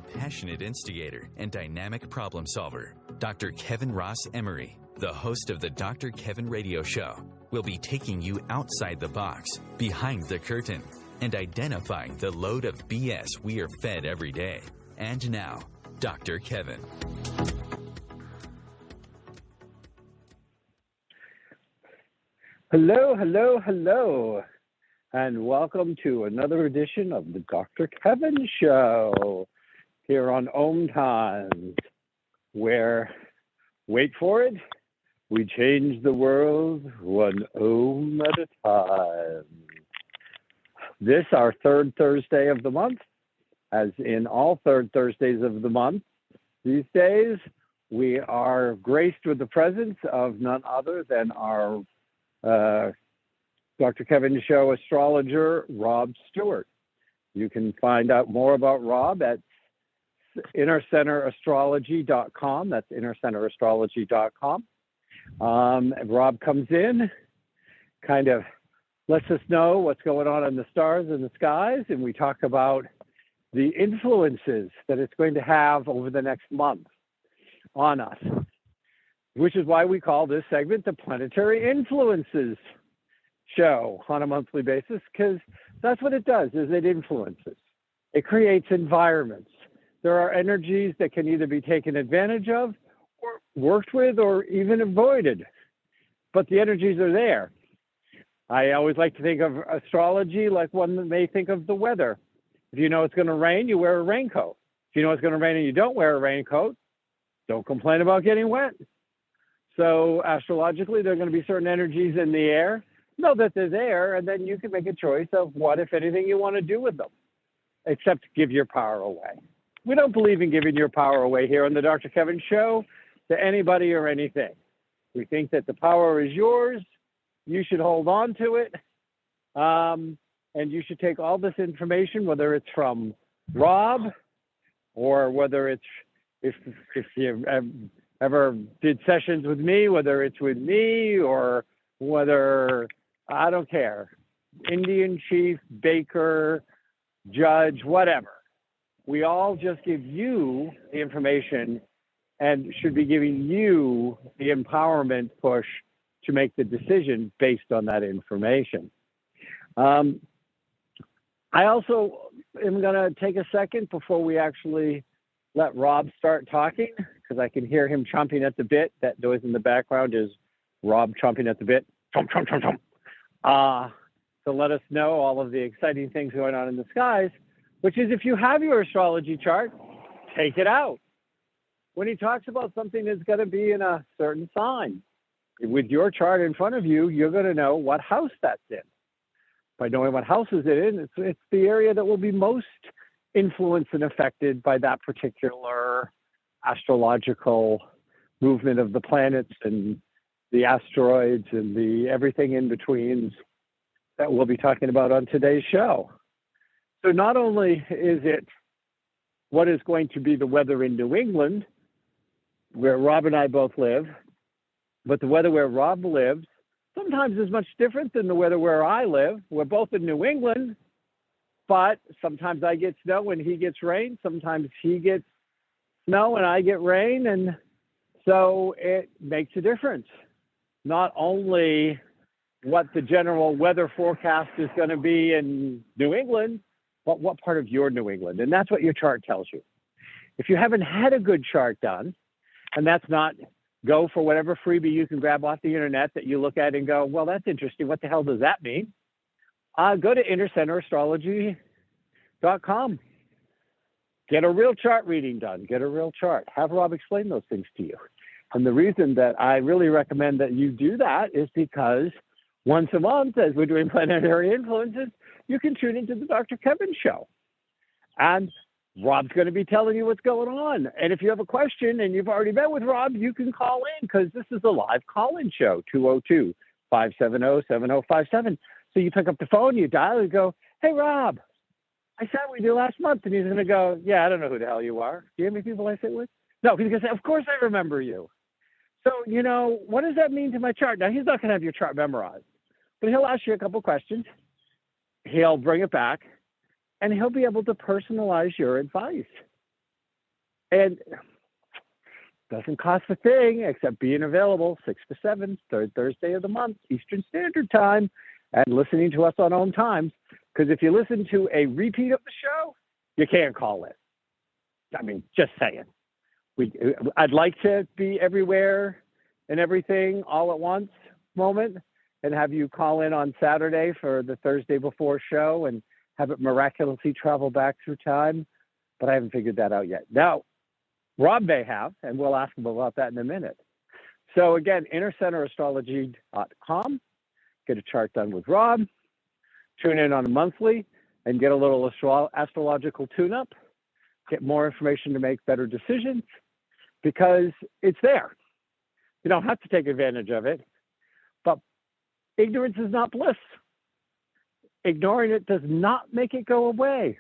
a passionate instigator and dynamic problem solver. Dr. Kevin Ross Emery, the host of the Dr. Kevin Radio Show, will be taking you outside the box, behind the curtain, and identifying the load of BS we are fed every day. And now, Dr. Kevin. Hello, hello, hello, and welcome to another edition of the Dr. Kevin Show here on OMTimes, where, wait for it, we change the world one Om at a time. This, our third Thursday of the month, as in all third Thursdays of the month these days, we are graced with the presence of none other than our Dr. Kevin Show astrologer, Rob Stewart. You can find out more about Rob at innercenterastrology.com. That's innercenterastrology.com. Rob comes in, kind of lets us know what's going on in the stars and the skies, and we talk about the influences that it's going to have over the next month on us, which is why we call this segment the Planetary Influences Show on a monthly basis, because that's what it does, is it influences. It creates environments. There are energies that can either be taken advantage of or worked with or even avoided, but the energies are there. I always like to think of astrology like one may think of the weather. If you know it's going to rain, you wear a raincoat. If you know it's going to rain and you don't wear a raincoat, don't complain about getting wet. So astrologically, there are going to be certain energies in the air. Know that they're there, and then you can make a choice of what, if anything, you want to do with them, except give your power away. We don't believe in giving your power away here on the Dr. Kevin Show to anybody or anything. We think that the power is yours. You should hold on to it. And you should take all this information, whether it's from Rob or whether it's, if you ever did sessions with me, whether it's with me or whether, I don't care, Indian chief, baker, judge, whatever. We all just give you the information and should be giving you the empowerment push to make the decision based on that information. I also am going to take a second before we actually let Rob start talking, because I can hear him chomping at the bit. That noise in the background is Rob chomping at the bit. Chomp, chomp, chomp, chomp. To let us know all of the exciting things going on in the skies, which is, if you have your astrology chart, take it out. When he talks about something that's going to be in a certain sign, with your chart in front of you, you're going to know what house that's in. By knowing what house is it in, it's the area that will be most influenced and affected by that particular astrological movement of the planets and the asteroids and the everything in betweens that we'll be talking about on today's show. So not only is it what is going to be the weather in New England, where Rob and I both live, but the weather where Rob lives sometimes is much different than the weather where I live. We're both in New England, but sometimes I get snow and he gets rain. Sometimes he gets snow and I get rain. And so it makes a difference. Not only what the general weather forecast is going to be in New England, but what part of your New England. And that's what your chart tells you. If you haven't had a good chart done, and that's not, go for whatever freebie you can grab off the internet that you look at and go, well, that's interesting. What the hell does that mean? Go to innercenterastrology.com. Get a real chart reading done. Get a real chart. Have Rob explain those things to you. And the reason that I really recommend that you do that is because once a month, as we're doing Planetary Influences, you can tune into the Dr. Kevin Show. And Rob's going to be telling you what's going on. And if you have a question and you've already met with Rob, you can call in, because this is a live call-in show, 202-570-7057. So you pick up the phone, you dial, and go, hey, Rob, I sat with you last month. And he's going to go, yeah, I don't know who the hell you are. Do you have any people I sit with? No, he's going to say, of course I remember you. So, what does that mean to my chart? Now, he's not going to have your chart memorized, but he'll ask you a couple questions. He'll bring it back, and he'll be able to personalize your advice. And doesn't cost a thing except being available 6 to 7, third Thursday of the month, Eastern Standard Time, and listening to us on OMTimes. Because if you listen to a repeat of the show, you can't call it. I mean, just saying. I'd like to be everywhere and everything all at once moment and have you call in on Saturday for the Thursday before show and have it miraculously travel back through time. But I haven't figured that out yet. Now, Rob may have, and we'll ask him about that in a minute. So again, innercenterastrology.com. Get a chart done with Rob. Tune in on a monthly and get a little astrological tune-up. Get more information to make better decisions because it's there. You don't have to take advantage of it, but ignorance is not bliss. Ignoring it does not make it go away.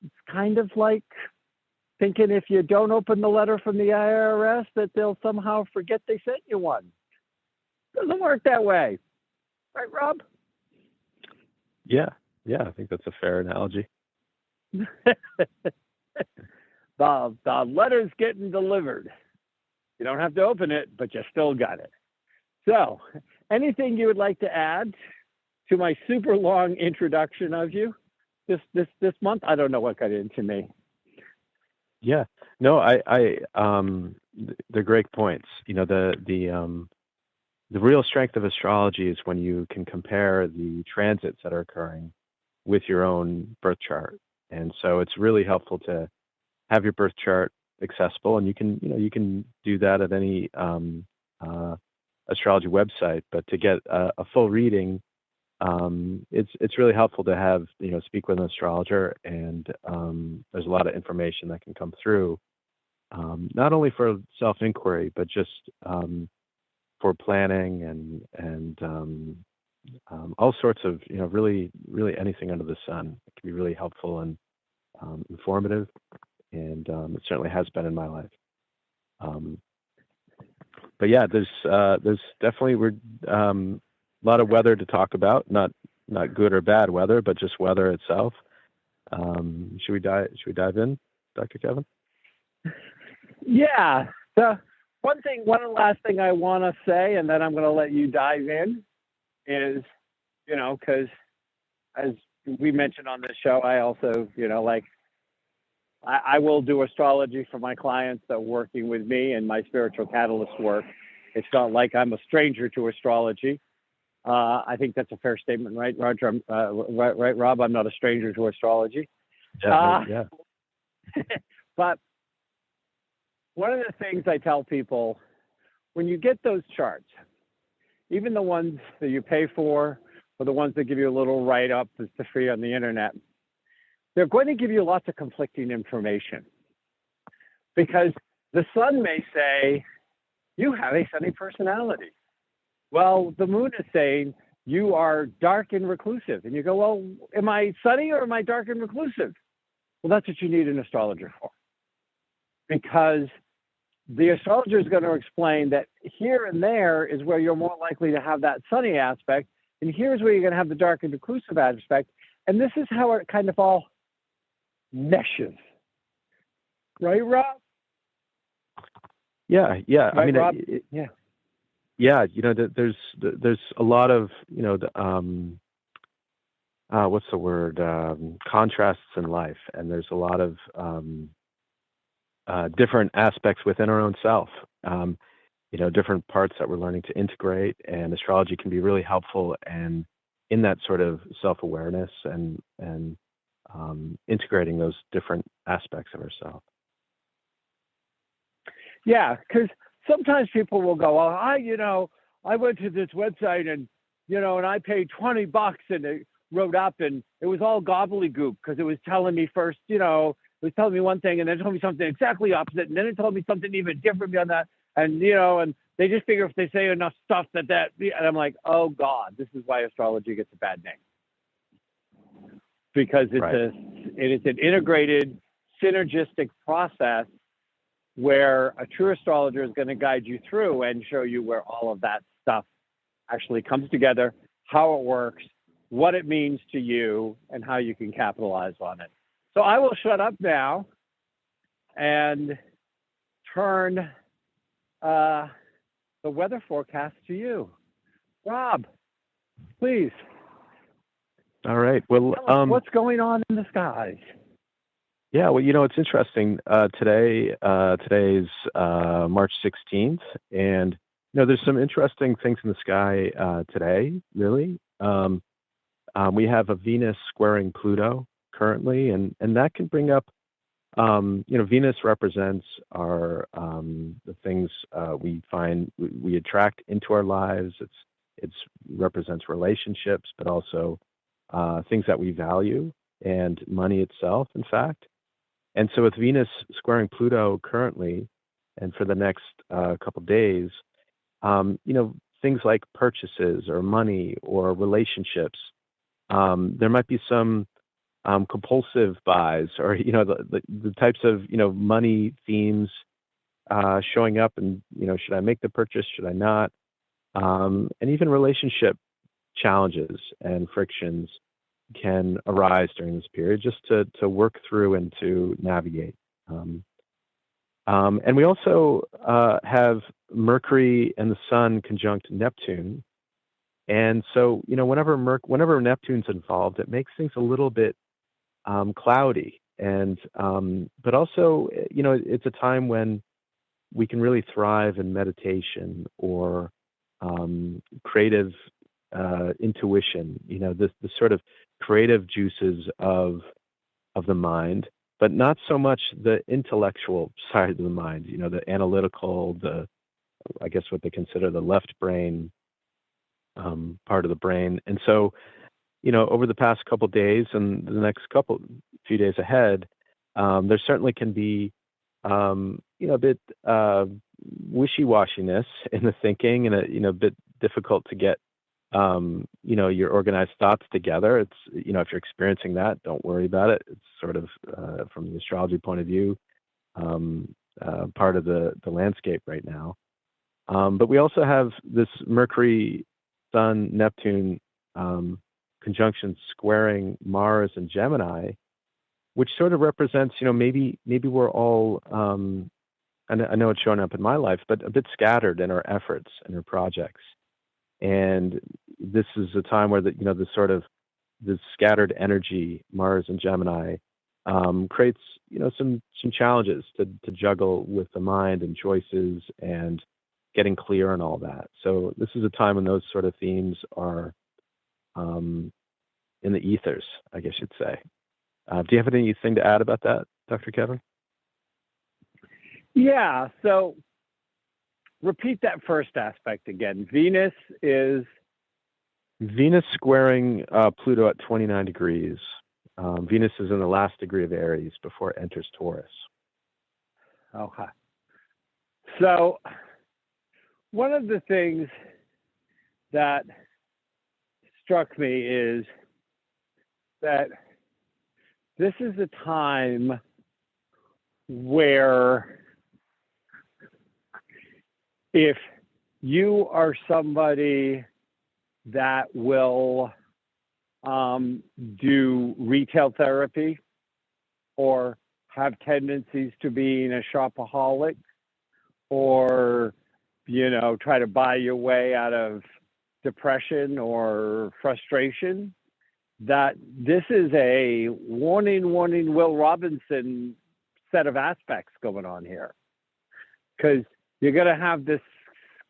It's kind of like thinking if you don't open the letter from the IRS that they'll somehow forget they sent you one. Doesn't work that way. Right, Rob? Yeah, I think that's a fair analogy. The letter's getting delivered. You don't have to open it, but you still got it. So, anything you would like to add to my super long introduction of you this month? I don't know what got into me. Yeah, no, they're great points. You know, the real strength of astrology is when you can compare the transits that are occurring with your own birth chart. And so it's really helpful to have your birth chart accessible, and you can do that at any astrology website. But to get a full reading, it's really helpful to have speak with an astrologer, and there's a lot of information that can come through, not only for self inquiry but just for planning and all sorts of really anything under the sun. It can be really helpful and informative, and it certainly has been in my life. But yeah, there's definitely a lot of weather to talk about. Not good or bad weather, but just weather itself. Should we dive in, Dr. Kevin? Yeah. The one last thing I want to say, and then I'm going to let you dive in, is because as we mentioned on this show, I also I will do astrology for my clients that are working with me and my spiritual catalyst work. It's not like I'm a stranger to astrology. I think that's a fair statement, right, Roger? Right, Rob? I'm not a stranger to astrology. Yeah. But one of the things I tell people, when you get those charts, even the ones that you pay for or the ones that give you a little write-up that's free on the internet, they're going to give you lots of conflicting information. Because the sun may say, you have a sunny personality. Well, the moon is saying, you are dark and reclusive. And you go, well, am I sunny or am I dark and reclusive? Well, that's what you need an astrologer for. Because the astrologer is going to explain that here and there is where you're more likely to have that sunny aspect, and here's where you're going to have the dark and reclusive aspect. And this is how it kind of all meshes. Right, Rob? Yeah. Right, I mean, Rob? Yeah, there's a lot of what's the word, contrasts in life, and there's a lot of different aspects within our own self, different parts that we're learning to integrate, and astrology can be really helpful and in that sort of self-awareness and integrating those different aspects of ourselves. Yeah, because sometimes people will go, well, I went to this website and I paid $20 and it wrote up and it was all gobbledygook because it was telling me first, it was telling me one thing and then it told me something exactly opposite and then it told me something even different beyond that. And, and they just figure if they say enough stuff and I'm like, oh God, this is why astrology gets a bad name. Because it is an integrated, synergistic process where a true astrologer is going to guide you through and show you where all of that stuff actually comes together, how it works, what it means to you, and how you can capitalize on it. So I will shut up now and turn the weather forecast to you. Rob, please. All right. Well, Tell us what's going on in the skies. yeah. Well, it's interesting. Today's March 16th, and there's some interesting things in the sky today. Really, we have a Venus squaring Pluto currently, and that can bring up. Venus represents our the things we find we attract into our lives. It represents relationships, but also things that we value and money itself, in fact. And so with Venus squaring Pluto currently, and for the next couple days, things like purchases or money or relationships, there might be some compulsive buys, or the types of money themes showing up, and should I make the purchase, should I not, and even relationship challenges and frictions can arise during this period, just to work through and to navigate. And we also have Mercury and the Sun conjunct Neptune, and so whenever Neptune's involved, it makes things a little bit cloudy, and but also it's a time when we can really thrive in meditation or creative intuition, the sort of creative juices of the mind, but not so much the intellectual side of the mind, the analytical, I guess what they consider the left brain part of the brain. And so over the past couple days and the next few days ahead, there certainly can be a bit wishy-washiness in the thinking, and a bit difficult to get your organized thoughts together. It's if you're experiencing that, don't worry about it. It's sort of from the astrology point of view, part of the landscape right now. But we also have this Mercury, Sun, Neptune conjunction squaring Mars and Gemini, which sort of represents, maybe we're all, I know it's showing up in my life, but a bit scattered in our efforts and our projects. And this is a time where the scattered energy, Mars and Gemini, creates, some challenges to juggle with the mind and choices and getting clear and all that. So this is a time when those sort of themes are in the ethers, I guess you'd say. Do you have anything to add about that, Dr. Kevin? Yeah, so repeat that first aspect again. Venus squaring Pluto at 29 degrees. Venus is in the last degree of Aries before it enters Taurus. Okay. So one of the things that struck me is that this is a time where if you are somebody that will do retail therapy or have tendencies to being a shopaholic, or try to buy your way out of depression or frustration, that this is a warning Will Robinson set of aspects going on here, because you're going to have this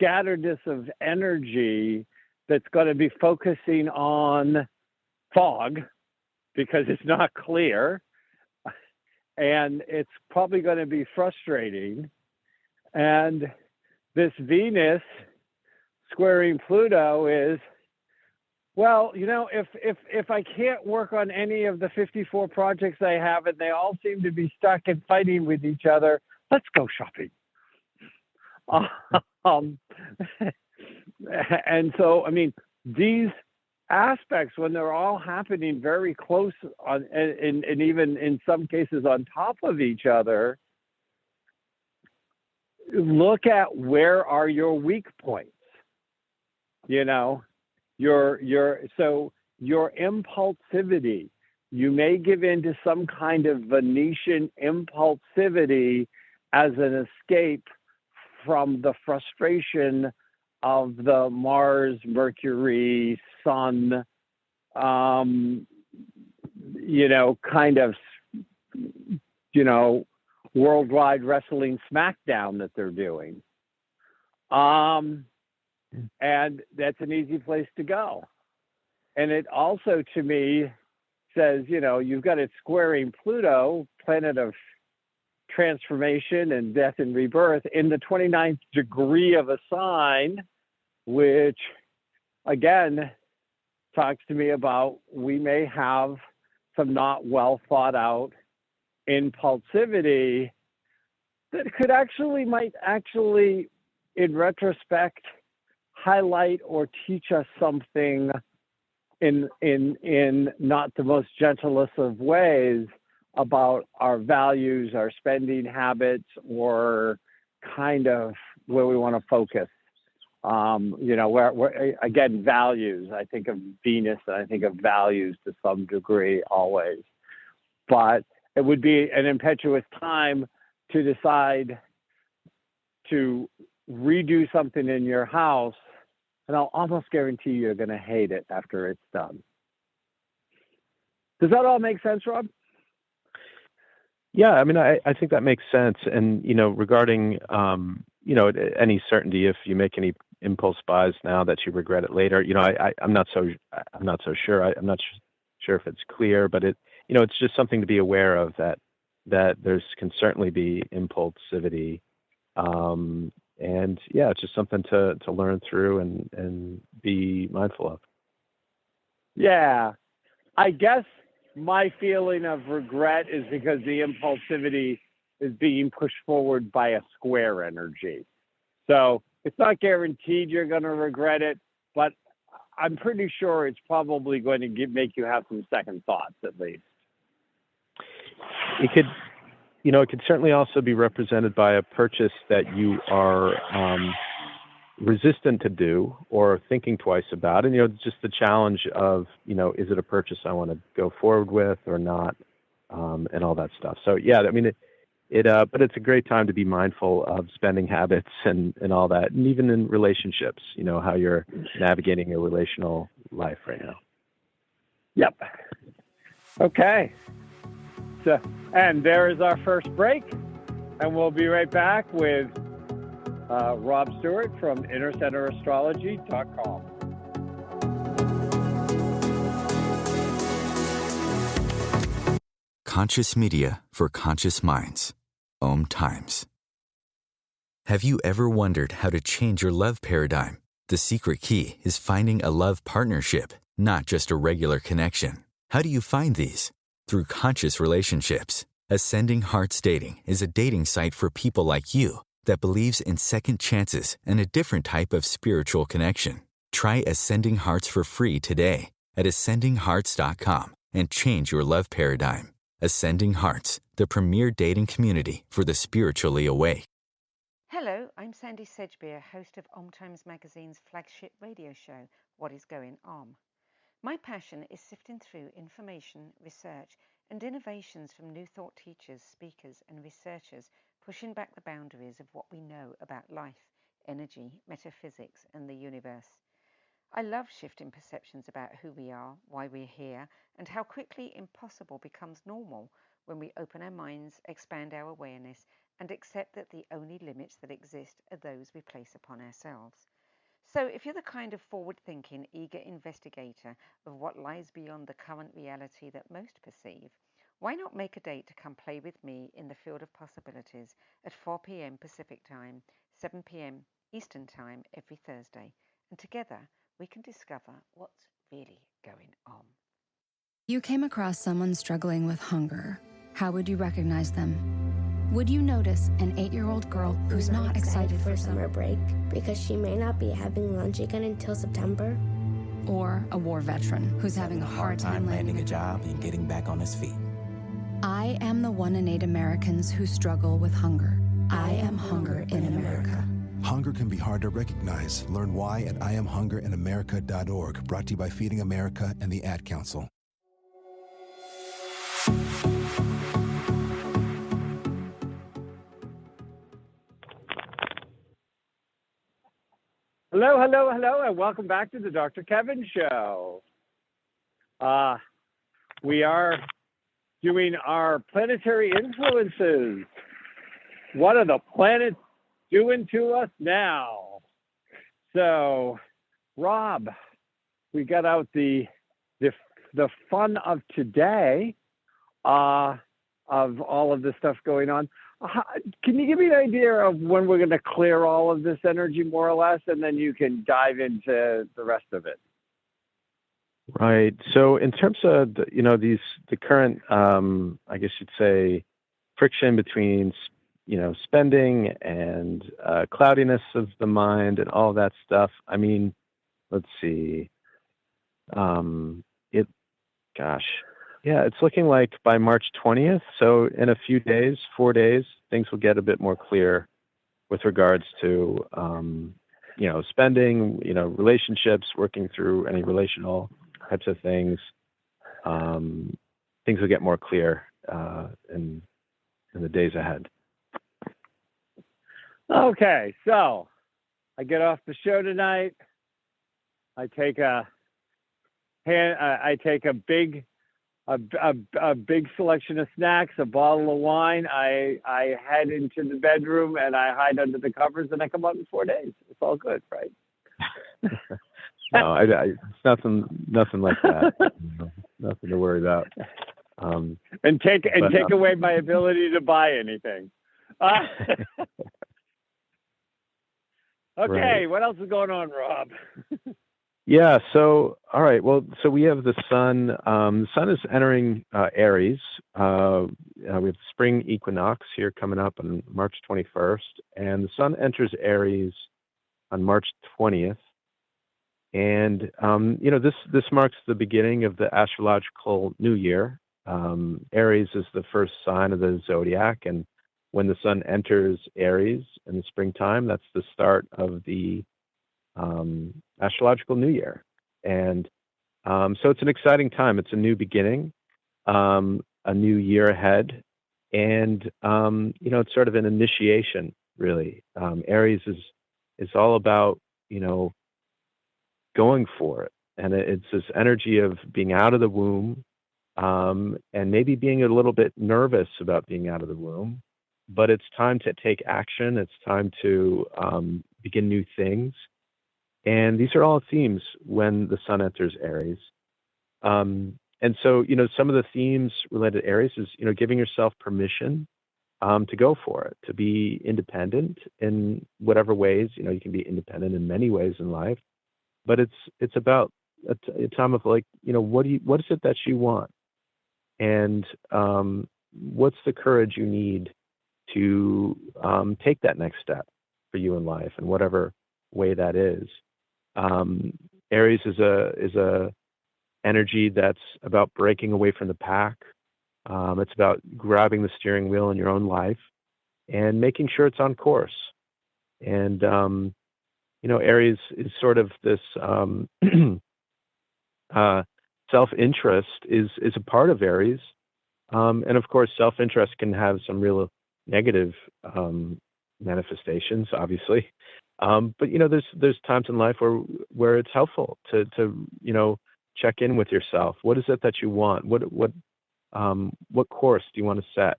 scatteredness of energy that's going to be focusing on fog because it's not clear, and it's probably going to be frustrating. And this Venus squaring Pluto is, well, if I can't work on any of the 54 projects I have and they all seem to be stuck and fighting with each other, let's go shopping. And so, these aspects, when they're all happening very close on, and even in some cases on top of each other, look at where are your weak points. Your impulsivity, you may give in to some kind of Venetian impulsivity as an escape from the frustration of the Mars, Mercury, Sun, kind of, worldwide wrestling smackdown that they're doing. And that's an easy place to go. And it also, to me, says, you've got it squaring Pluto, planet of transformation and death and rebirth, in the 29th degree of a sign, which, again, talks to me about we may have some not well thought out impulsivity that might actually, in retrospect, highlight or teach us something in not the most gentlest of ways about our values, our spending habits, or kind of where we want to focus. Where again, values. I think of Venus and I think of values to some degree always. But it would be an impetuous time to decide to redo something in your house, and I'll almost guarantee you're going to hate it after it's done. Does that all make sense, Rob? Yeah, I mean, I think that makes sense. And, regarding, any certainty, if you make any impulse buys now that you regret it later, I'm not so sure. I'm not sure if it's clear, but it's just something to be aware of, that there's can certainly be impulsivity. And yeah, it's just something to learn through and be mindful of. Yeah, I guess my feeling of regret is because the impulsivity is being pushed forward by a square energy. So it's not guaranteed you're going to regret it, but I'm pretty sure it's probably going to make you have some second thoughts, at least. It could, it could certainly also be represented by a purchase that you are resistant to do or thinking twice about. And, just the challenge of, is it a purchase I want to go forward with or not, and all that stuff. So, yeah, I mean, but it's a great time to be mindful of spending habits and all that. And even in relationships, how you're navigating your relational life right now. Yep. Okay. So, and there is our first break. And we'll be right back with Rob Stewart from InnerCenterAstrology.com. Conscious media for conscious minds. OMTimes. Have you ever wondered how to change your love paradigm? The secret key is finding a love partnership, not just a regular connection. How do you find these? Through conscious relationships. Ascending Hearts Dating is a dating site for people like you that believes in second chances and a different type of spiritual connection. Try Ascending Hearts for free today at ascendinghearts.com and change your love paradigm. Ascending Hearts, the premier dating community for the spiritually awake. Hello, I'm Sandy Sedgbeer, host of OMTimes magazine's flagship radio show, What is Going On? My passion is sifting through information, research, and innovations from new thought teachers, speakers, and researchers pushing back the boundaries of what we know about life, energy, metaphysics, and the universe. I love shifting perceptions about who we are, why we're here, and how quickly impossible becomes normal when we open our minds, expand our awareness, and accept that the only limits that exist are those we place upon ourselves. So if you're the kind of forward-thinking, eager investigator of what lies beyond the current reality that most perceive, why not make a date to come play with me in the field of possibilities at 4 p.m. Pacific Time, 7 p.m. Eastern Time every Thursday, and together we can discover what's really going on. You came across someone struggling with hunger. How would you recognize them? Would you notice an 8-year-old girl who's not excited for summer break because she may not be having lunch again until September? Or a war veteran who's having a hard time landing a job and getting back on his feet? I am the 1 in 8 Americans who struggle with hunger. I am hunger in America. Hunger can be hard to recognize. Learn why at IamHungerInAmerica.org. Brought to you by Feeding America and the Ad Council. Hello, hello, hello, and welcome back to the Dr. Kevin Show. We are doing our planetary influences. What are the planets doing to us now? So, Rob, we got out the fun of today, of all of this stuff going on. Can you give me an idea of when we're going to clear all of this energy, more or less, and then you can dive into the rest of it? Right. So in terms of the current, I guess you'd say, friction between spending and cloudiness of the mind and all that stuff. I mean, let's see. It's looking like by March 20th. So in a few days, 4 days, things will get a bit more clear with regards to spending, relationships, working through any relational types of things. Things will get more clear in the days ahead. Okay, so I get off the show tonight. I take a big selection of snacks, a bottle of wine. I head into the bedroom and I hide under the covers, and I come out in 4 days. It's all good, right? No, it's nothing like that. Nothing to worry about. And take away my ability to buy anything. Okay, right. What else is going on, Rob? Yeah. So, all right. Well, so we have the sun. The sun is entering Aries. We have the spring equinox here coming up on March 21st, and the sun enters Aries on March 20th. And this marks the beginning of the astrological new year. Aries is the first sign of the zodiac, and when the sun enters Aries in the springtime, that's the start of the astrological new year. And so it's an exciting time. It's a new beginning, a new year ahead, and it's sort of an initiation, really. Aries is all about going for it, and it's this energy of being out of the womb, and maybe being a little bit nervous about being out of the womb, but it's time to take action. It's time to begin new things. And these are all themes when the sun enters Aries. And so, some of the themes related to Aries is, giving yourself permission to go for it, to be independent in whatever ways. You can be independent in many ways in life, but it's about a time of what is it that you want? And what's the courage you need to take that next step for you in life, in whatever way that is. Aries is a energy that's about breaking away from the pack. It's about grabbing the steering wheel in your own life and making sure it's on course. And Aries is sort of this self-interest is a part of Aries. And of course, self-interest can have some real negative manifestations, obviously. But there's times in life where it's helpful to check in with yourself. What is it that you want? What course do you want to set?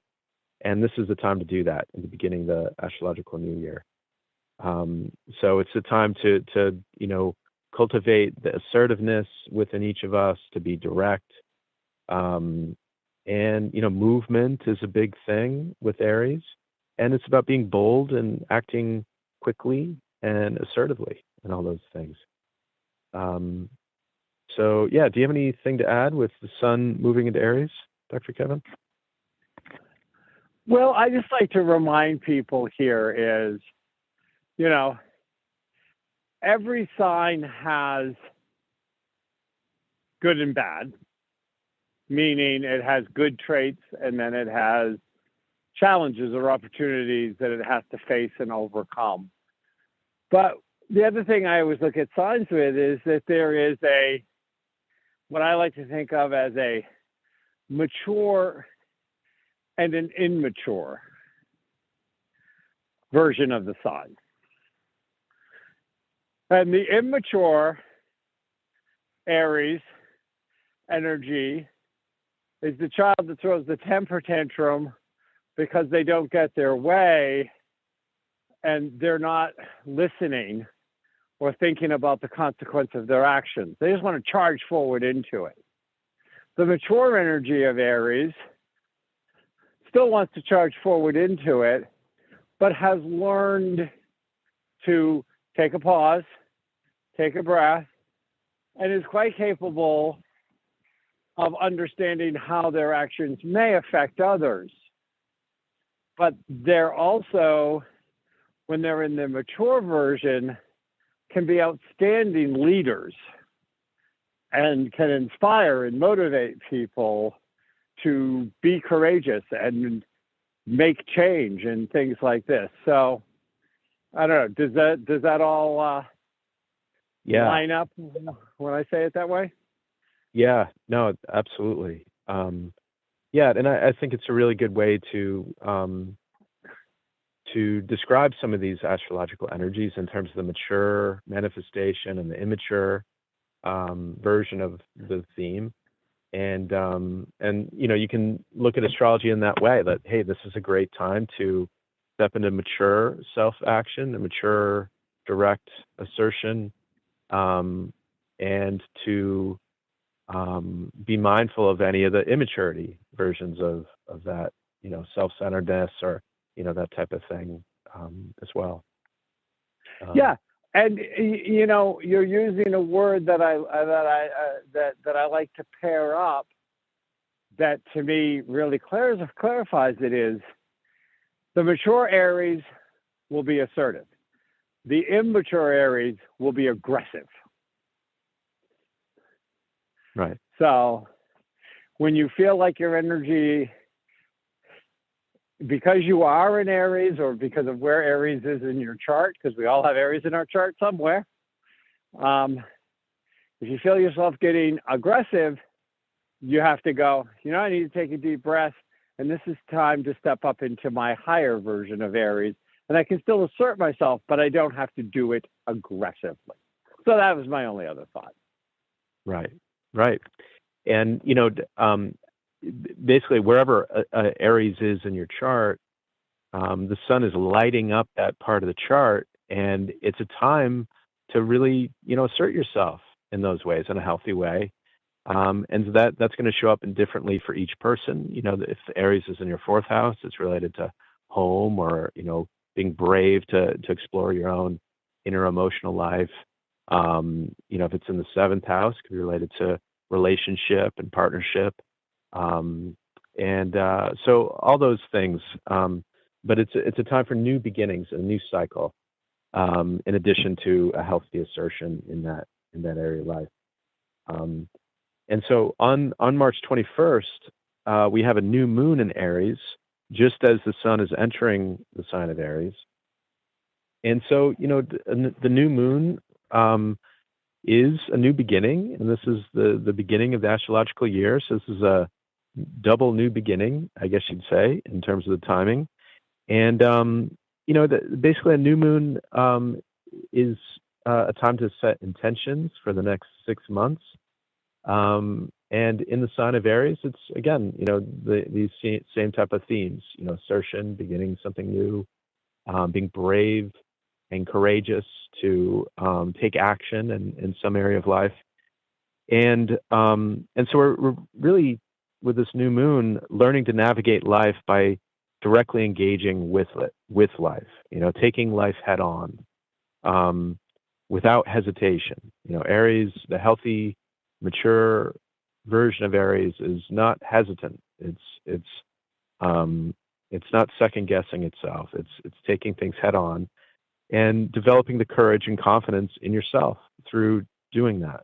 And this is the time to do that in the beginning of the astrological new year. So it's the time to cultivate the assertiveness within each of us, to be direct. And movement is a big thing with Aries, and it's about being bold and acting quickly and assertively and all those things. So yeah, do you have anything to add with the sun moving into Aries, Dr. Kevin? Well, I just like to remind people here is, every sign has good and bad, meaning it has good traits and then it has challenges or opportunities that it has to face and overcome. But the other thing I always look at signs with is that there is what I like to think of as a mature and an immature version of the sun. And the immature Aries energy is the child that throws the temper tantrum because they don't get their way and they're not listening or thinking about the consequence of their actions. They just want to charge forward into it. The mature energy of Aries still wants to charge forward into it, but has learned to take a pause, take a breath, and is quite capable of understanding how their actions may affect others. But they're also, when they're in the mature version, can be outstanding leaders and can inspire and motivate people to be courageous and make change and things like this. So I don't know, does that all line up when I say it that way? Yeah, no, absolutely. Yeah, and I think it's a really good way to describe some of these astrological energies in terms of the mature manifestation and the immature version of the theme. And you can look at astrology in that way, that, hey, this is a great time to step into mature self-action, a mature direct assertion, and to be mindful of any of the immaturity versions of that, self-centeredness or, that type of thing as well. Yeah. And you're using a word that I like to pair up, that to me really clarifies it, is the mature Aries will be assertive. The immature Aries will be aggressive. Right. So when you feel like your energy, because you are in Aries or because of where Aries is in your chart, because we all have Aries in our chart somewhere, if you feel yourself getting aggressive, you have to go, I need to take a deep breath, and this is time to step up into my higher version of Aries. And I can still assert myself, but I don't have to do it aggressively. So that was my only other thought. Right. And, basically wherever Aries is in your chart, the sun is lighting up that part of the chart, and it's a time to really, assert yourself in those ways, in a healthy way. And so that's going to show up differently for each person. If Aries is in your fourth house, it's related to home or, being brave to explore your own inner emotional life. If it's in the seventh house, it could be related to relationship and partnership. So all those things, but it's a time for new beginnings, a new cycle, in addition to a healthy assertion in that area of life. And so on March 21st, we have a new moon in Aries, just as the sun is entering the sign of Aries. And so, the new moon is a new beginning, and this is the beginning of the astrological year. So this is a double new beginning, I guess you'd say, in terms of the timing. And, basically a new moon is a time to set intentions for the next 6 months. And in the sign of Aries, it's, again, these same type of themes, assertion, beginning something new, being brave and courageous to take action in some area of life. And so we're really, with this new moon, learning to navigate life by directly engaging with life, taking life head on, without hesitation. Aries, the healthy, mature version of Aries, is not hesitant. It's not second guessing itself. It's taking things head on and developing the courage and confidence in yourself through doing that.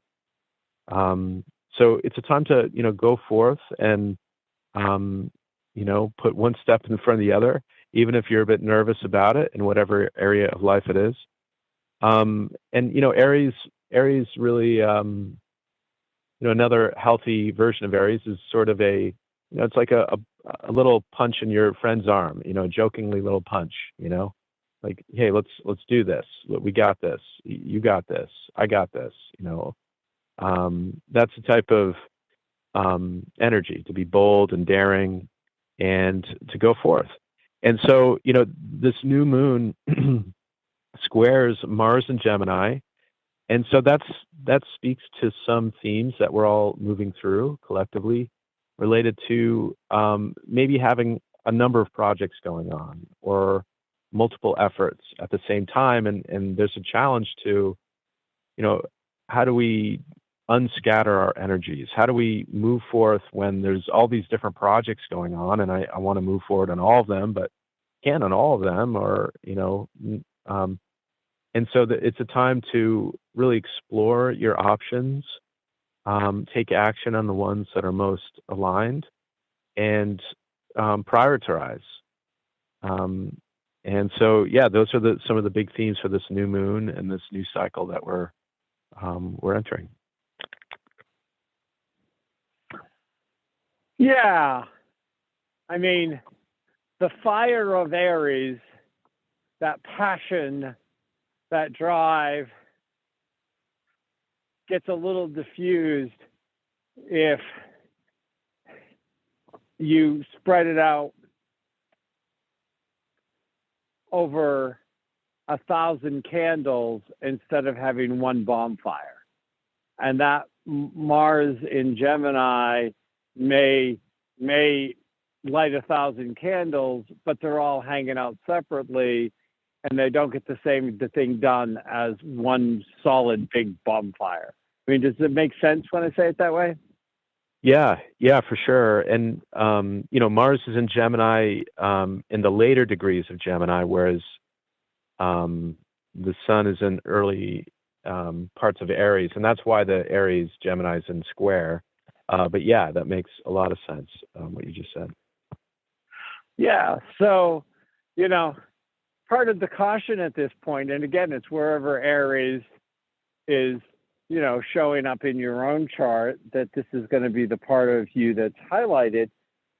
So it's a time to, go forth and, put one step in front of the other, even if you're a bit nervous about it in whatever area of life it is. And, Aries really, another healthy version of Aries is sort of a it's like a little punch in your friend's arm, jokingly little punch, like, hey, let's do this. We got this. You got this. I got this. That's the type of energy to be bold and daring and to go forth. And so, this new moon squares Mars and Gemini. And so that speaks to some themes that we're all moving through collectively related to maybe having a number of projects going on or multiple efforts at the same time. And there's a challenge to, how do we unscatter our energies? How do we move forth when there's all these different projects going on, and I want to move forward on all of them, but can't on all of them, or and so it's a time to really explore your options, take action on the ones that are most aligned, and prioritize. And so, yeah, those are some of the big themes for this new moon and this new cycle that we're entering. Yeah. I mean, the fire of Aries, that passion, that drive, gets a little diffused if you spread it out over 1,000 candles instead of having one bonfire. And that Mars in Gemini may light 1,000 candles, but they're all hanging out separately, and they don't get the thing done as one solid big bonfire. I mean, does it make sense when I say it that way? Yeah, for sure. And Mars is in Gemini in the later degrees of Gemini, whereas the Sun is in early parts of Aries, and that's why the Aries Gemini is in square. But yeah, that makes a lot of sense, what you just said. Yeah. So, part of the caution at this point, and again, it's wherever Aries is, showing up in your own chart, that this is going to be the part of you that's highlighted.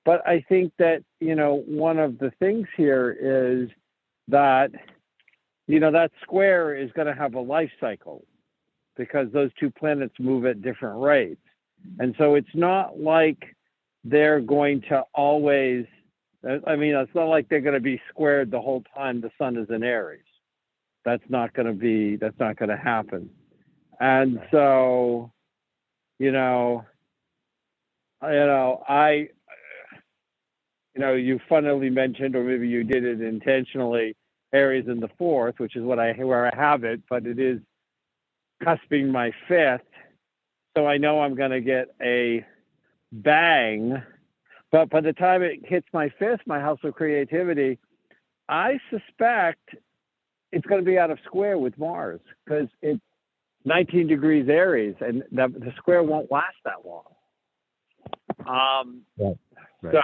But I think that, one of the things here is that, that square is going to have a life cycle because those two planets move at different rates. And so it's not like they're going to always, it's not like they're going to be squared the whole time the Sun is in Aries. That's not going to happen. And so, you you funnily mentioned, or maybe you did it intentionally, Aries in the 4th, which is where I have it, but it is cusping my 5th. So I know I'm going to get a bang. But by the time it hits my 5th, my house of creativity, I suspect it's going to be out of square with Mars because it's 19 degrees Aries, and the square won't last that long. Right. So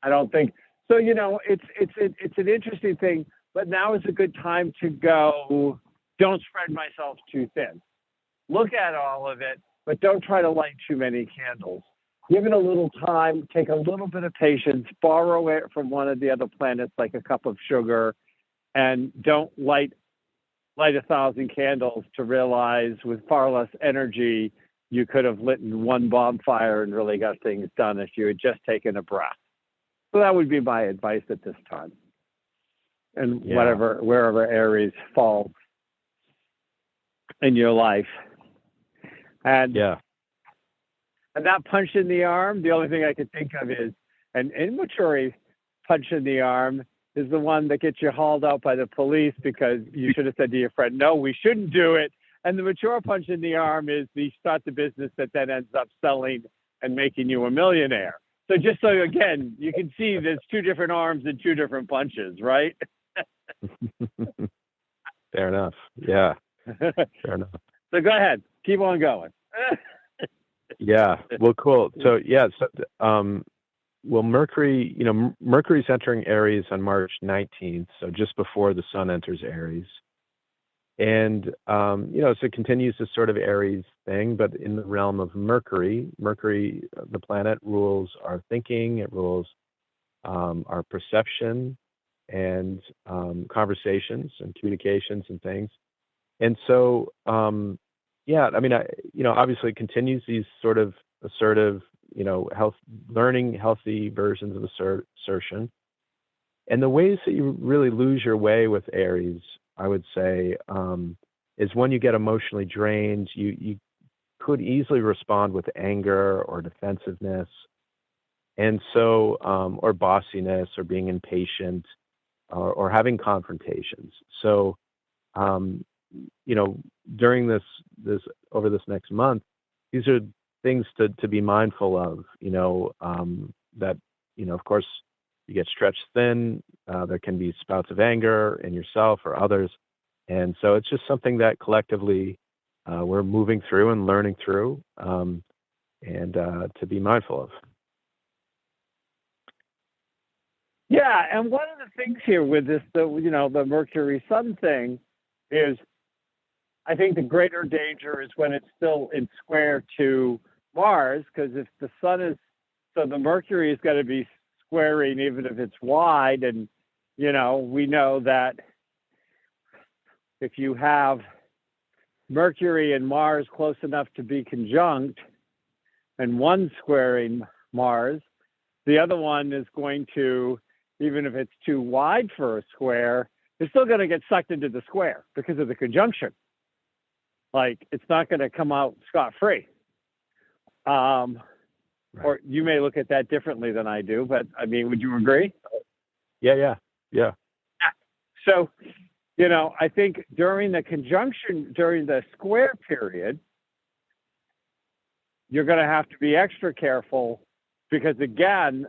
I don't think so. It's an interesting thing, but now is a good time to go. Don't spread myself too thin. Look at all of it, but don't try to light too many candles. Give it a little time. Take a little bit of patience. Borrow it from one of the other planets, like a cup of sugar, and don't light 1,000 candles to realize with far less energy you could have lit one bonfire and really got things done if you had just taken a breath. So that would be my advice at this time. And wherever Aries falls in your life. And that punch in the arm, the only thing I could think of is an immature punch in the arm is the one that gets you hauled out by the police because you should have said to your friend, no, we shouldn't do it. And the mature punch in the arm is the start the business that then ends up selling and making you a millionaire. So just so, again, you can see there's two different arms and two different punches, right? Fair enough. Yeah. Fair enough. So go ahead. Keep on going. Yeah. Well, cool. So, Mercury, Mercury's entering Aries on March 19th, so just before the Sun enters Aries. And, so it continues this sort of Aries thing, but in the realm of Mercury, the planet, rules our thinking, it rules our perception and conversations and communications and things. And so, obviously it continues these sort of assertive, learning healthy versions of assertion. And the ways that you really lose your way with Aries, I would say, is when you get emotionally drained, you could easily respond with anger or defensiveness. And so, or bossiness or being impatient or having confrontations. So, during this over this next month, these are things to be mindful of, that, of course, you get stretched thin. There can be spouts of anger in yourself or others. And so it's just something that collectively we're moving through and learning through and to be mindful of. Yeah, and one of the things here with this, the Mercury Sun thing is, I think the greater danger is when it's still in square to Mars, because if the Sun is, so the Mercury is going to be squaring even if it's wide, and we know that if you have Mercury and Mars close enough to be conjunct, and one squaring Mars, the other one is going to, even if it's too wide for a square, it's still going to get sucked into the square because of the conjunction. Like, it's not going to come out scot-free. Right. Or you may look at that differently than I do, but I mean, would you agree? Yeah. So, I think during the square period, you're going to have to be extra careful because, again,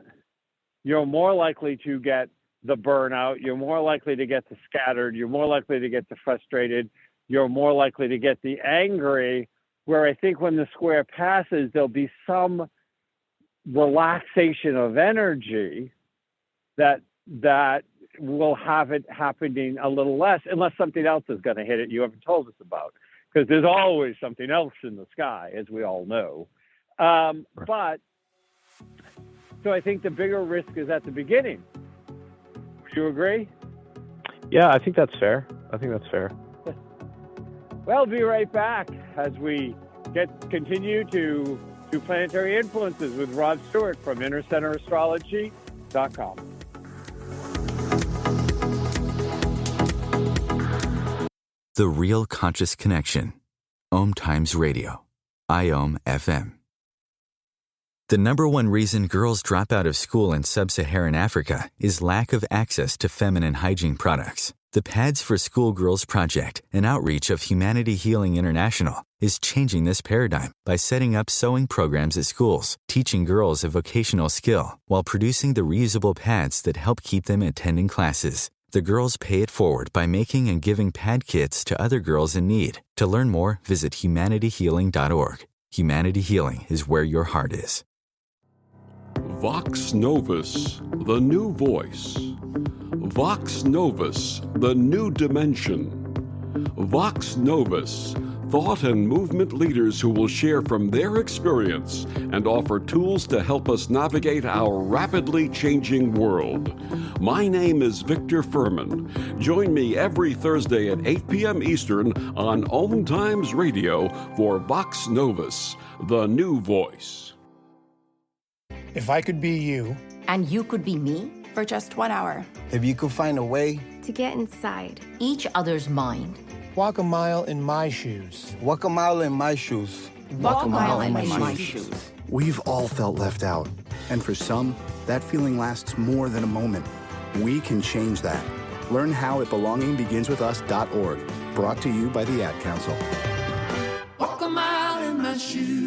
you're more likely to get the burnout. You're more likely to get the scattered. You're more likely to get the frustrated. You're more likely to get the angry, where I think when the square passes, there'll be some relaxation of energy that will have it happening a little less, unless something else is going to hit it you haven't told us about, because there's always something else in the sky, as we all know. But so I think the bigger risk is at the beginning. Would you agree? Yeah, I think that's fair. Well, be right back as we continue to do Planetary Influences with Rob Stewart from InnerCenterAstrology.com. The Real Conscious Connection. OMTimes Radio. IOM FM. The number one reason girls drop out of school in sub-Saharan Africa is lack of access to feminine hygiene products. The Pads for Schoolgirls Project, an outreach of Humanity Healing International, is changing this paradigm by setting up sewing programs at schools, teaching girls a vocational skill, while producing the reusable pads that help keep them attending classes. The girls pay it forward by making and giving pad kits to other girls in need. To learn more, visit humanityhealing.org. Humanity Healing is where your heart is. Vox Novus, the new voice. Vox Novus, the new dimension. Vox Novus, thought and movement leaders who will share from their experience and offer tools to help us navigate our rapidly changing world. My name is Victor Furman. Join me every Thursday at 8 p.m. Eastern on OMTimes Radio for Vox Novus, the new voice. If I could be you. And you could be me? For just 1 hour. If you could find a way to get inside each other's mind. Walk a mile in my shoes. Walk a mile in my shoes. Walk a mile in my shoes. We've all felt left out. And for some, that feeling lasts more than a moment. We can change that. Learn how at belongingbeginswithus.org. Brought to you by the Ad Council. Walk a mile in my shoes.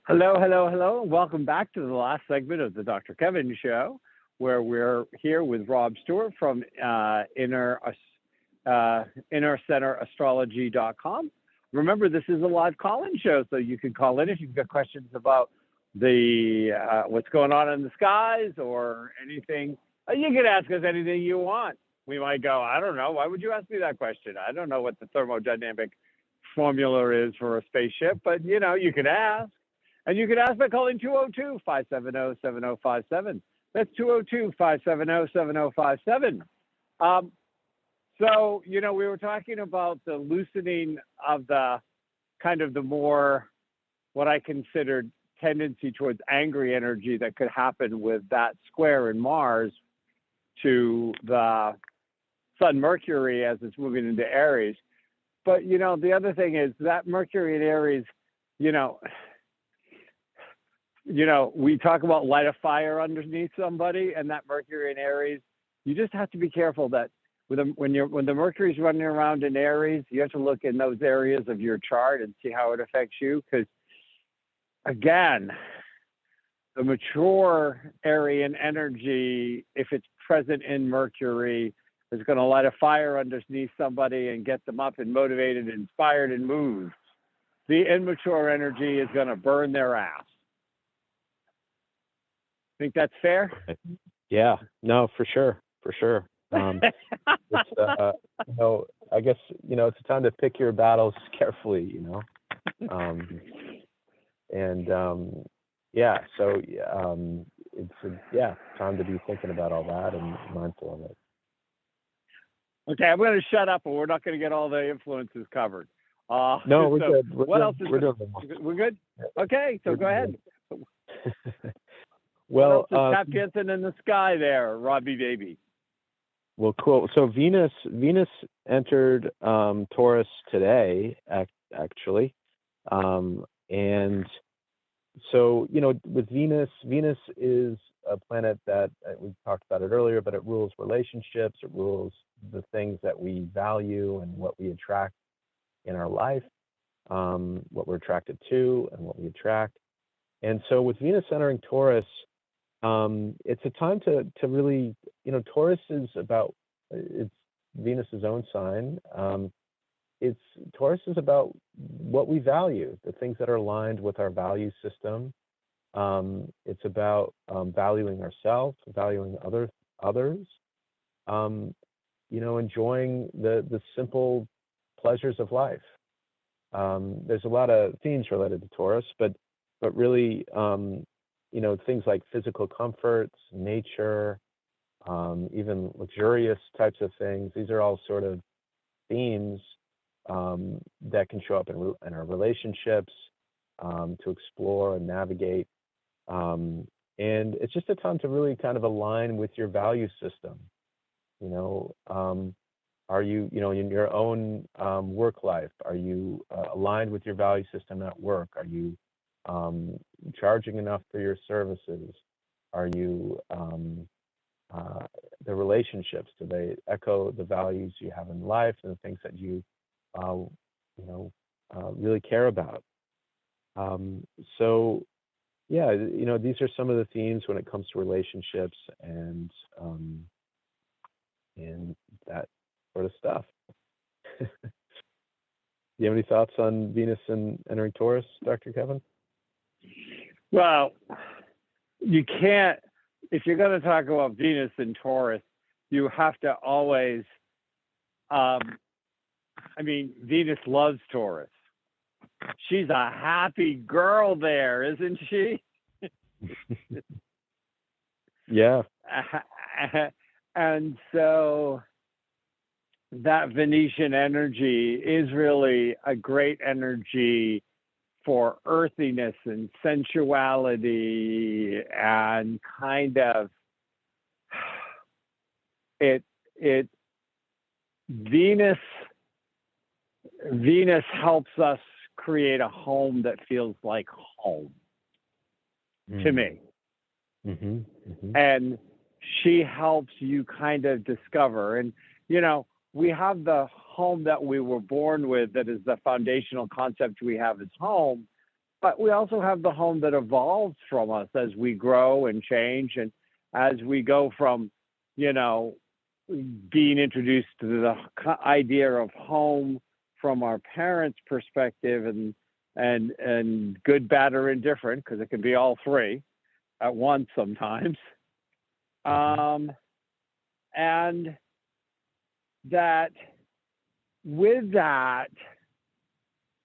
Hello. Welcome back to the last segment of the Dr. Kevin Show, where we're here with Rob Stewart from InnerCenterAstrology.com. remember, this is a live call-in show, so you can call in if you've got questions about the what's going on in the skies or anything. You can ask us anything you want. We might go, I don't know. Why would you ask me that question? I don't know what the thermodynamic formula is for a spaceship, but, you know, you could ask. And you can ask by calling 202-570-7057. That's 202-570-7057. So, you know, we were talking about the loosening of the kind of the more, what I considered tendency towards angry energy that could happen with that square in Mars to the Sun Mercury as it's moving into Aries. But, you know, the other thing is that Mercury in Aries, you know, we talk about light a fire underneath somebody, and that Mercury in Aries, you just have to be careful that when the Mercury's running around in Aries, you have to look in those areas of your chart and see how it affects you. Because again, the mature Aryan energy, if it's present in Mercury, is going to light a fire underneath somebody and get them up and motivated, inspired, and moved. The immature energy is going to burn their ass. Think that's fair? Yeah, no, for sure. It's, you know, I guess, you know, it's a time to pick your battles carefully, you know. It's time to be thinking about all that and mindful of it. Okay, I'm going to shut up, but we're not going to get all the influences covered. No, we're good. We're good? Okay, so go ahead. Well, what else is tap dancing in the sky there, Robbie baby? Well, cool. So Venus entered Taurus today, actually, and so, you know, with Venus is a planet that we talked about it earlier, but it rules relationships. It rules the things that we value and what we attract in our life, what we're attracted to and what we attract. And so with Venus entering Taurus, it's a time to really, you know, Taurus is it's Venus's own sign. Taurus is about what we value, the things that are aligned with our value system. It's about valuing ourselves, valuing others, you know, enjoying the simple pleasures of life. There's a lot of themes related to Taurus, but really, you know, things like physical comforts, nature, even luxurious types of things. These are all sort of themes that can show up in our relationships, to explore and navigate. And it's just a time to really kind of align with your value system. You know, are you, you know, in your own work life, are you aligned with your value system at work? Are you charging enough for your services? Are you the relationships, do they echo the values you have in life and the things that you really care about? So yeah, you know, these are some of the themes when it comes to relationships and that sort of stuff. Do you have any thoughts on Venus and entering Taurus, Dr. Kevin? Well, you can't, if you're going to talk about Venus and Taurus, you have to always, Venus loves Taurus. She's a happy girl there, isn't she? Yeah. And so that Venetian energy is really a great energy for earthiness and sensuality, and kind of Venus helps us create a home that feels like home to me. Mm-hmm. Mm-hmm. And she helps you kind of discover. And, you know, we have the home that we were born with, that is the foundational concept we have as home, but we also have the home that evolves from us as we grow and change, and as we go from, you know, being introduced to the idea of home from our parents' perspective, and good, bad, or indifferent, because it can be all three at once sometimes. And that with that,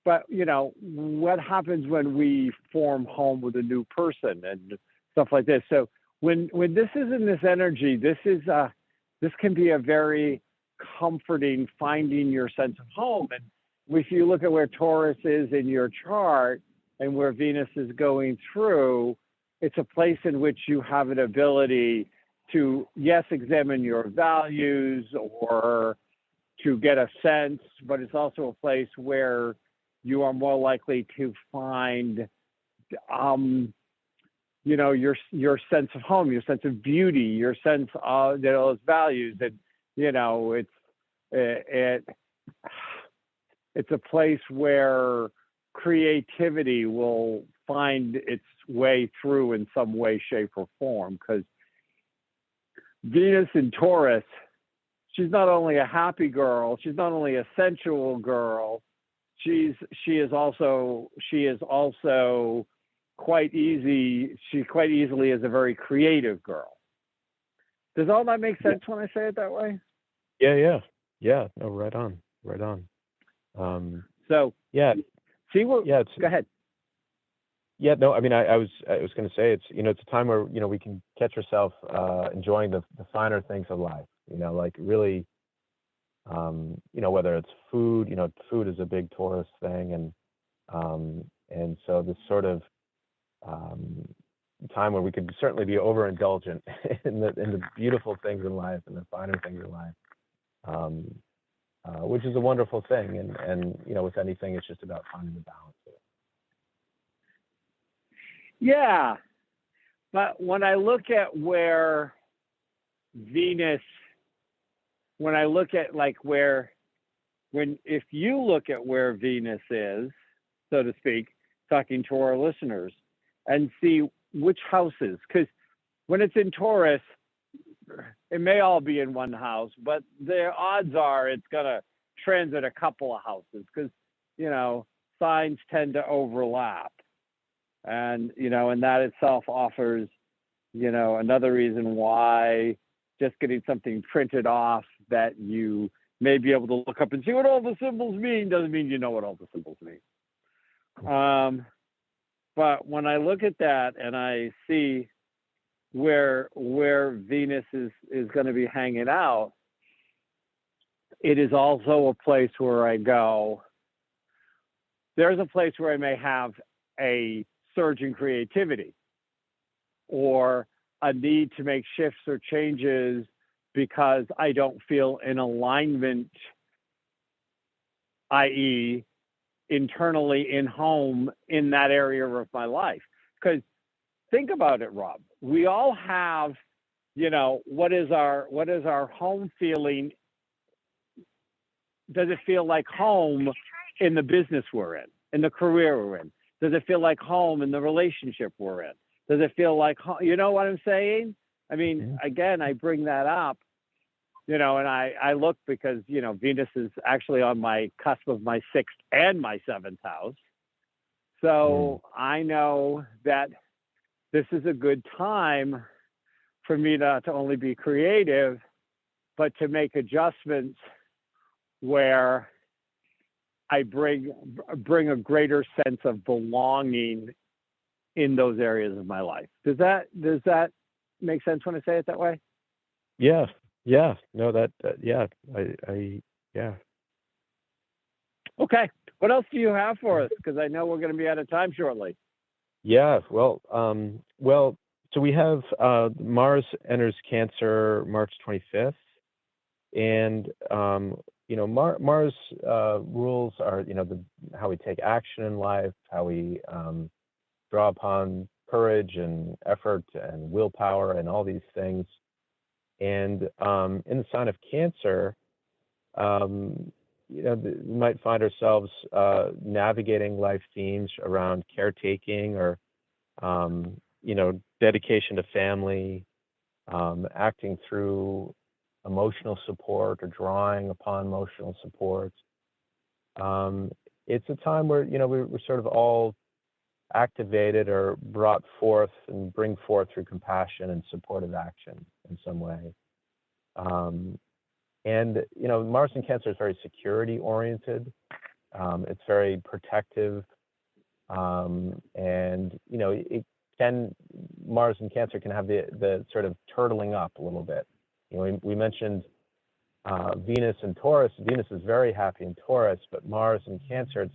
but what happens when we form home with a new person and stuff like this? So when this is in this energy, this can be a very comforting, finding your sense of home. And if you look at where Taurus is in your chart and where Venus is going through, it's a place in which you have an ability to, yes, examine your values or to get a sense, but it's also a place where you are more likely to find, your sense of home, your sense of beauty, your sense of those values. And it's a place where creativity will find its way through in some way, shape, or form. Because Venus in Taurus, she's not only a happy girl, she's not only a sensual girl, she is also quite easily is a very creative girl. Does all that make sense when I say it that way? Yeah. No, right on. So yeah. See what? Yeah. Go ahead. Yeah. No. I mean, I was going to say it's it's a time where we can catch ourselves enjoying the finer things of life. Like really. Whether it's food. Food is a big Taurus thing, and so this sort of time where we could certainly be overindulgent in the beautiful things in life and the finer things in life, which is a wonderful thing. And with anything, it's just about finding the balance of it. Yeah, but when I look at where Venus, if you look at where Venus is, so to speak, talking to our listeners, and see which houses, because when it's in Taurus, it may all be in one house, but the odds are it's going to transit a couple of houses because, signs tend to overlap. And, and that itself offers, another reason why just getting something printed off that you may be able to look up and see what all the symbols mean doesn't mean you know what all the symbols mean. But when I look at that and I see where Venus is going to be hanging out, it is also a place where I go, there's a place where I may have a surge in creativity or a need to make shifts or changes because I don't feel in alignment, i.e., internally in home in that area of my life. Because think about it, Rob. We all have, what is our home feeling? Does it feel like home in the business we're in the career we're in? Does it feel like home in the relationship we're in? Does it feel like home? You know what I'm saying? I mean, again, I bring that up, and I look because, Venus is actually on my cusp of my 6th and my 7th house. So I know that this is a good time for me to only be creative, but to make adjustments where I bring a greater sense of belonging in those areas of my life. Does that make sense when I say it that way? Yeah. No, yeah. Yeah. Okay. What else do you have for us? Because I know we're going to be out of time shortly. Yeah. Well, so we have Mars enters Cancer March 25th, and Mars rules are how we take action in life, how we draw upon courage and effort and willpower and all these things. And in the sign of Cancer, we might find ourselves navigating life themes around caretaking or dedication to family, acting through emotional support or drawing upon emotional support. it's a time where, we're sort of all activated or brought forth and bring forth through compassion and supportive action in some way. And, Mars in Cancer is very security oriented. It's very protective. And, Mars in Cancer can have the sort of turtling up a little bit. We mentioned Venus and Taurus. Venus is very happy in Taurus, but Mars in Cancer,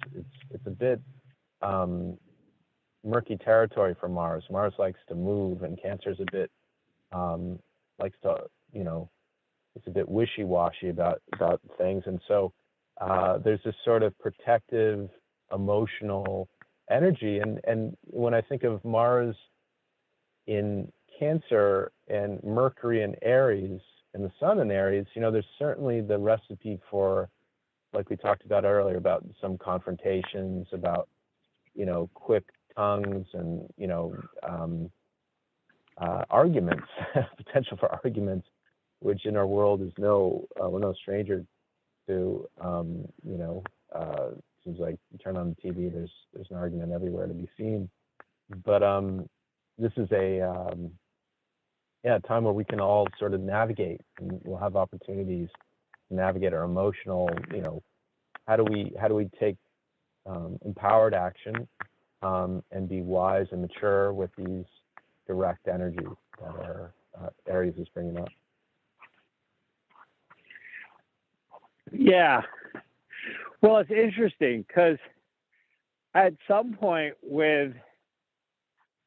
it's a bit murky territory for Mars. Mars likes to move, and Cancer's a bit likes to, it's a bit wishy-washy about things. And so there's this sort of protective, emotional energy. And when I think of Mars in Cancer and Mercury in Aries and the Sun in Aries, there's certainly the recipe for, like we talked about earlier, about some confrontations, about, quick tongues and, arguments, potential for arguments, which in our world is we're no stranger to. Seems like you turn on the TV, there's an argument everywhere to be seen. But this is a time where we can all sort of navigate, and we'll have opportunities to navigate our emotional. How do we take empowered action and be wise and mature with these direct energies that our Aries is bringing up. Yeah. Well, it's interesting because at some point with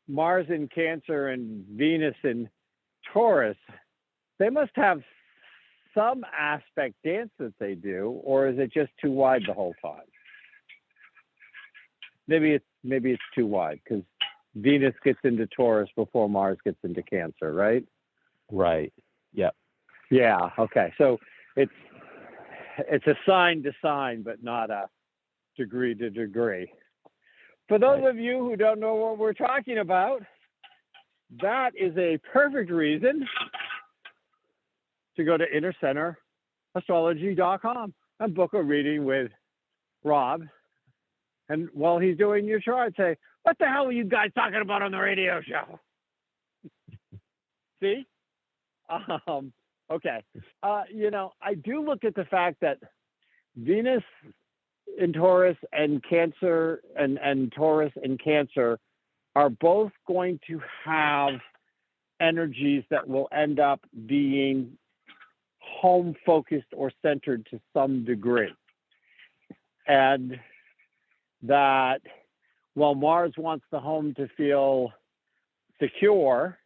Mars in Cancer and Venus in Taurus, they must have some aspect dance that they do, or is it just too wide the whole time? Maybe it's too wide because Venus gets into Taurus before Mars gets into Cancer, right? Right. Yep. Yeah. Okay. So it's a sign to sign, but not a degree to degree. For those of you who don't know what we're talking about, that is a perfect reason to go to innercenterastrology.com and book a reading with Rob. And while he's doing your chart, say, what the hell are you guys talking about on the radio show? See? Okay. I do look at the fact that Venus in Taurus and Cancer and Taurus and Cancer are both going to have energies that will end up being home focused or centered to some degree. And that while Mars wants the home to feel secure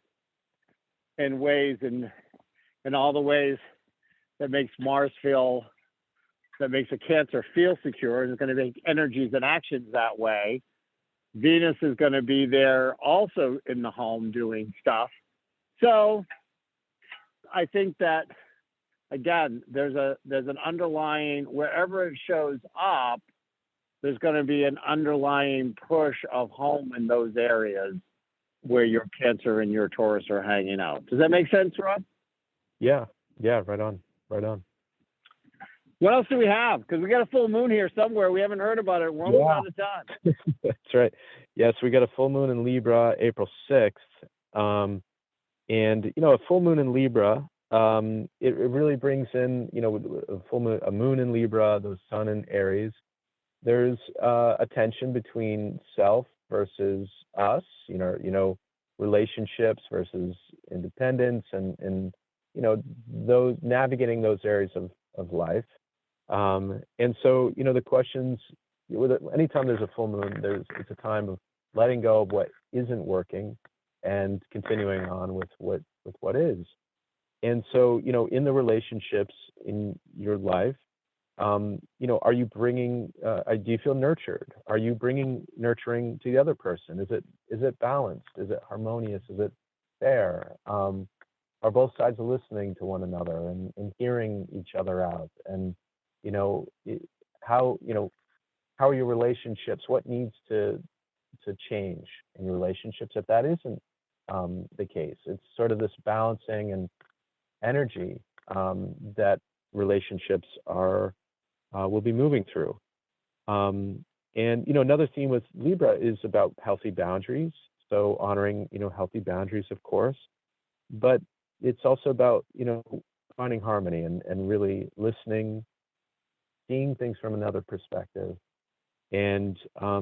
in ways in all the ways that makes a Cancer feel secure, and is going to make energies and actions that way. Venus is going to be there also in the home doing stuff. So I think that, again, there's an underlying, wherever it shows up, there's going to be an underlying push of home in those areas where your Cancer and your Taurus are hanging out. Does that make sense, Rob? Yeah, right on. What else do we have? Because we got a full moon here somewhere. We haven't heard about it. We're almost out of time. That's right. Yes, we got a full moon in Libra, April 6th. And, a full moon in Libra, it really brings in, a moon in Libra, the sun in Aries. There's a tension between self versus us, relationships versus independence and those navigating those areas of life. And so, the questions, anytime there's a full moon, it's a time of letting go of what isn't working and continuing on with what is. And so, in the relationships in your life, are you bringing, do you feel nurtured? Are you bringing nurturing to the other person? Is it balanced? Is it harmonious? Is it fair? Are both sides listening to one another and hearing each other out? And, how are your relationships? What needs to change in your relationships if that isn't the case? It's sort of this balancing and energy that relationships will be moving through. And, another theme with Libra is about healthy boundaries. So honoring, healthy boundaries, of course, but it's also about, finding harmony and really listening, seeing things from another perspective. And, I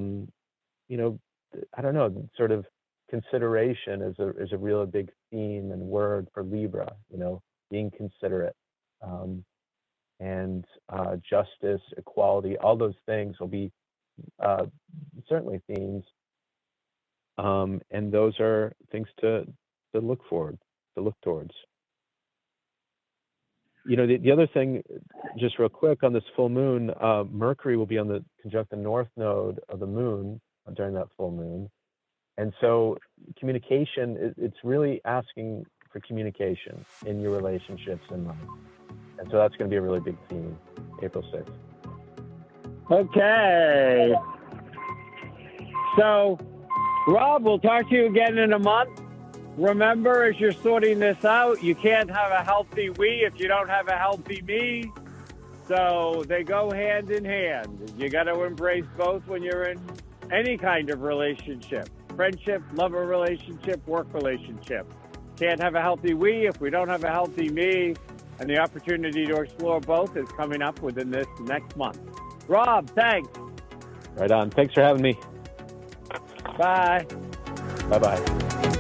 don't know, sort of consideration is a really big theme and word for Libra, being considerate. And justice, equality, all those things will be certainly themes. And those are things to look towards. The other thing, just real quick on this full moon, Mercury will be on the conjunct the north node of the moon during that full moon. And so communication, it's really asking for communication in your relationships and life. And so that's going to be a really big theme, April 6th. Okay. So, Rob, we'll talk to you again in a month. Remember, as you're sorting this out, you can't have a healthy we if you don't have a healthy me. So they go hand in hand. You got to embrace both when you're in any kind of relationship. Friendship, lover relationship, work relationship. Can't have a healthy we if we don't have a healthy me. And the opportunity to explore both is coming up within this next month. Rob, thanks. Right on. Thanks for having me. Bye. Bye-bye.